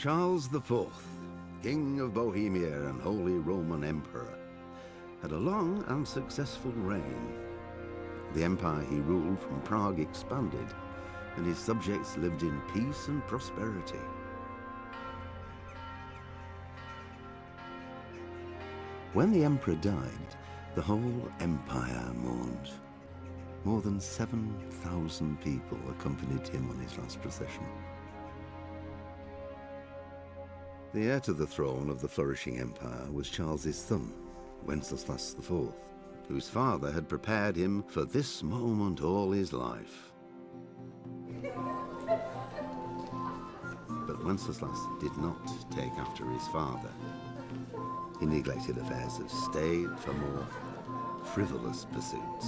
Charles IV, King of Bohemia and Holy Roman Emperor, had a long and successful reign. The empire he ruled from Prague expanded, and his subjects lived in peace and prosperity. When the emperor died, the whole empire mourned. More than 7,000 people accompanied him on his last procession. The heir to the throne of the flourishing empire was Charles's son, Wenceslas IV, whose father had prepared him for this moment all his life. But Wenceslas did not take after his father. He neglected affairs of state for more frivolous pursuits.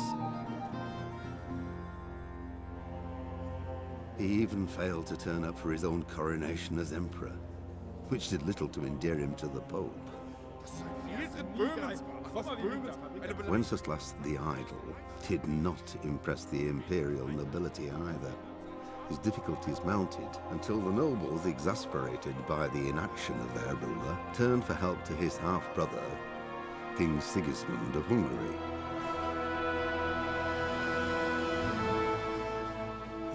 He even failed to turn up for his own coronation as emperor, which did little to endear him to the Pope. Wenceslas the Idle did not impress the imperial nobility either. His difficulties mounted until the nobles, exasperated by the inaction of their ruler, turned for help to his half-brother, King Sigismund of Hungary.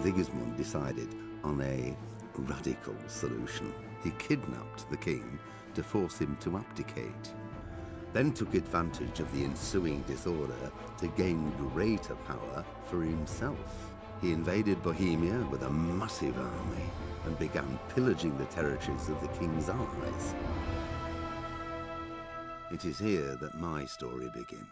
Sigismund decided on a radical solution. He kidnapped the king to force him to abdicate, then took advantage of the ensuing disorder to gain greater power for himself. He invaded Bohemia with a massive army and began pillaging the territories of the king's allies. It is here that my story begins.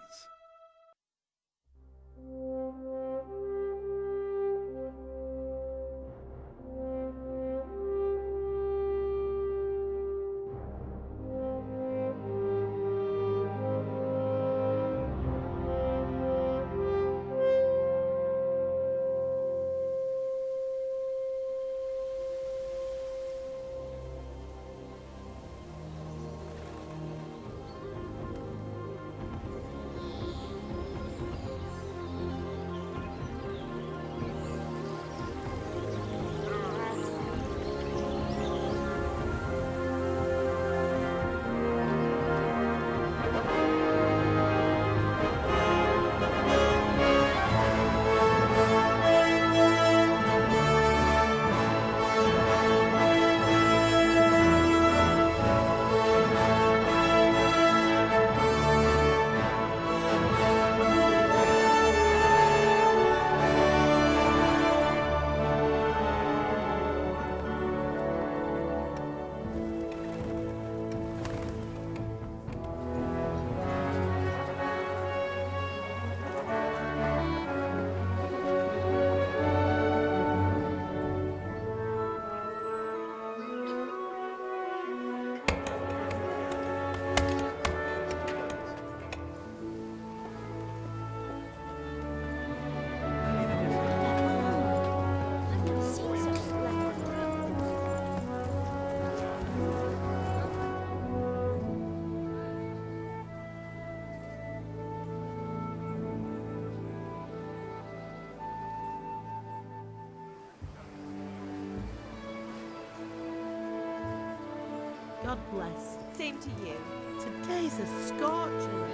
God bless. Same to you. Today's a scorcher.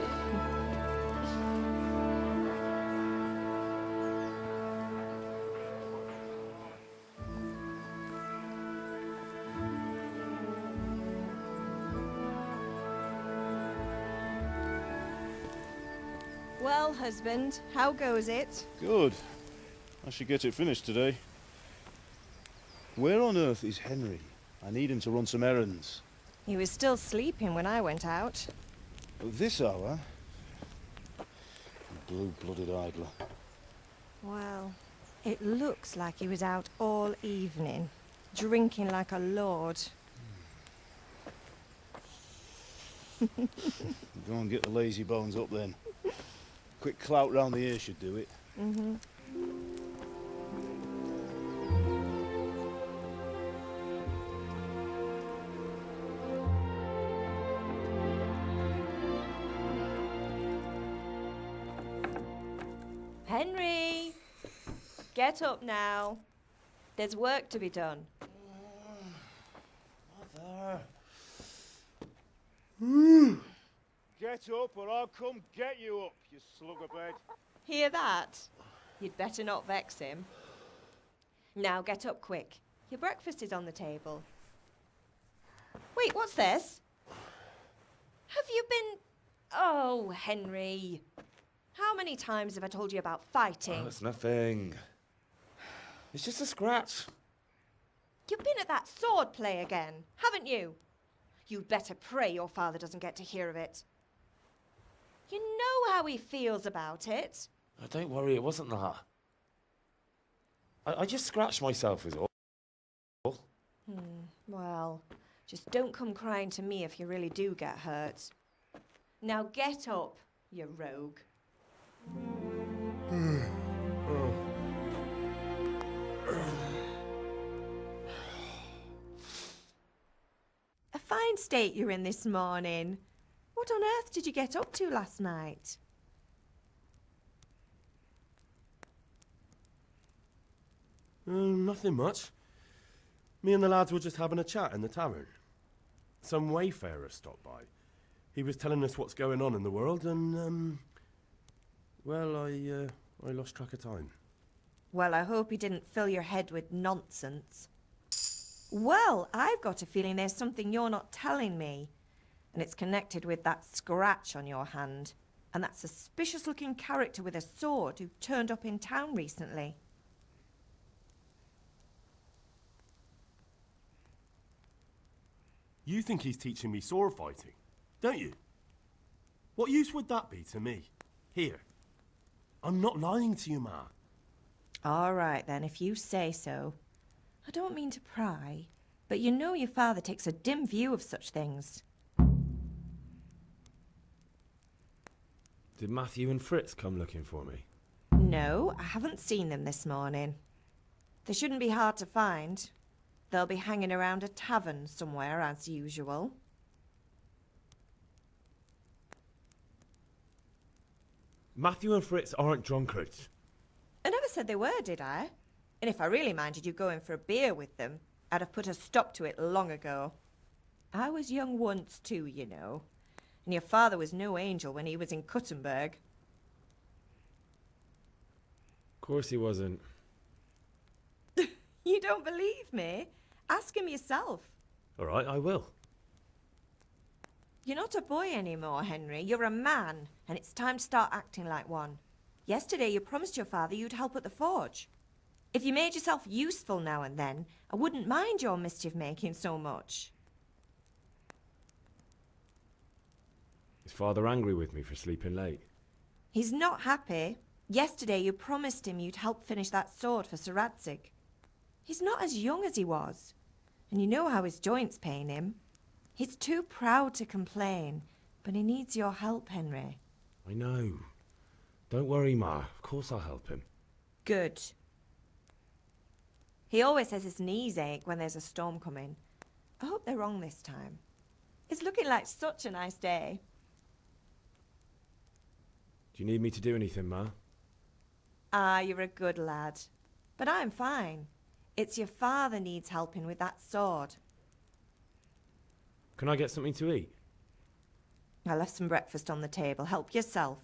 Well, husband, how goes it? Good. I should get it finished today. Where on earth is Henry? I need him to run some errands. He was still sleeping when I went out. At this hour? Blue-blooded idler. Well, it looks like he was out all evening, drinking like a lord. Go and get the lazy bones up then. Quick clout round the ear should do it. Mm-hmm. Henry! Get up now. There's work to be done. Mother. Get up or I'll come get you up, you slugabed. Hear that? You'd better not vex him. Now get up quick. Your breakfast is on the table. Wait, what's this? Have you been... Oh, Henry. How many times have I told you about fighting? Oh, it's nothing. It's just a scratch. You've been at that sword play again, haven't you? You'd better pray your father doesn't get to hear of it. You know how he feels about it. Oh, don't worry, it wasn't that. I just scratched myself, is all. Well, just don't come crying to me if you really do get hurt. Now get up, you rogue. A fine state you're in this morning. What on earth did you get up to last night? Nothing much. Me and the lads were just having a chat in the tavern. Some wayfarer stopped by. He was telling us what's going on in the world and, well, I lost track of time. Well, I hope he didn't fill your head with nonsense. Well, I've got a feeling there's something you're not telling me. And it's connected with that scratch on your hand. And that suspicious-looking character with a sword who turned up in town recently. You think he's teaching me sword fighting, don't you? What use would that be to me? Here. I'm not lying to you, Ma. All right, then, if you say so. I don't mean to pry, but you know your father takes a dim view of such things. Did Matthew and Fritz come looking for me? No, I haven't seen them this morning. They shouldn't be hard to find. They'll be hanging around a tavern somewhere, as usual. Matthew and Fritz aren't drunkards. I never said they were, did I? And if I really minded you going for a beer with them, I'd have put a stop to it long ago. I was young once too, you know. And your father was no angel when he was in Cuttenberg. Of course he wasn't. You don't believe me? Ask him yourself. All right, I will. You're not a boy anymore, Henry. You're a man, and it's time to start acting like one. Yesterday you promised your father you'd help at the forge. If you made yourself useful now and then, I wouldn't mind your mischief-making so much. Is Father angry with me for sleeping late? He's not happy. Yesterday you promised him you'd help finish that sword for Sir Radzig. He's not as young as he was, and you know how his joints pain him. He's too proud to complain, but he needs your help, Henry. I know. Don't worry, Ma. Of course I'll help him. Good. He always says his knees ache when there's a storm coming. I hope they're wrong this time. It's looking like such a nice day. Do you need me to do anything, Ma? Ah, you're a good lad. But I'm fine. It's your father needs helping with that sword. Can I get something to eat? I left some breakfast on the table. Help yourself.